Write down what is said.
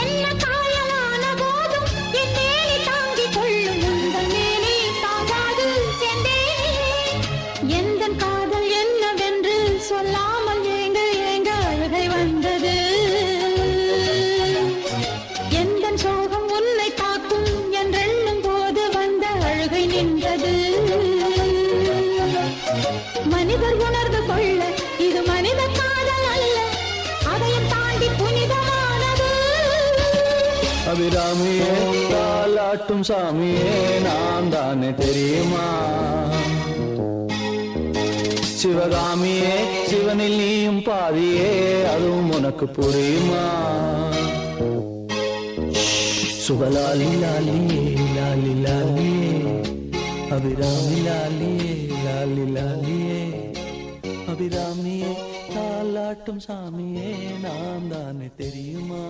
என்ன காயலான போதும் என் மேனி தாங்கிக் கொள்ளும் உங்கள் மேனி தாங்காது சென்றேனே. எந்தன் காதல் என்னவென்று சொல்லாமல் ஏங்க ஏங்க அழுகை வந்தது. எந்தன் சோகம் உன்னை தாக்கும் என்றெண்ணும் போது வந்த அழுகை நின்றது. மனிதர் உணர்ந்து கொள்ள இது மனித காதல் அல்ல, அதையும் தாண்டி புனிதமானது. அபிராமியே தாலாட்டும் சாமியே நான் தானே தெரியுமா? சிவகாமியே சிவனில் நீயும் பாதியே அதுவும் உனக்கு புரியுமா? சுபலாலி லாலியே லாலி லாலியே அபிராமி லாலியே லாலி லாலியே அபிராமியே தாலாட்டும் சாமியே நான் தானே தெரியுமா?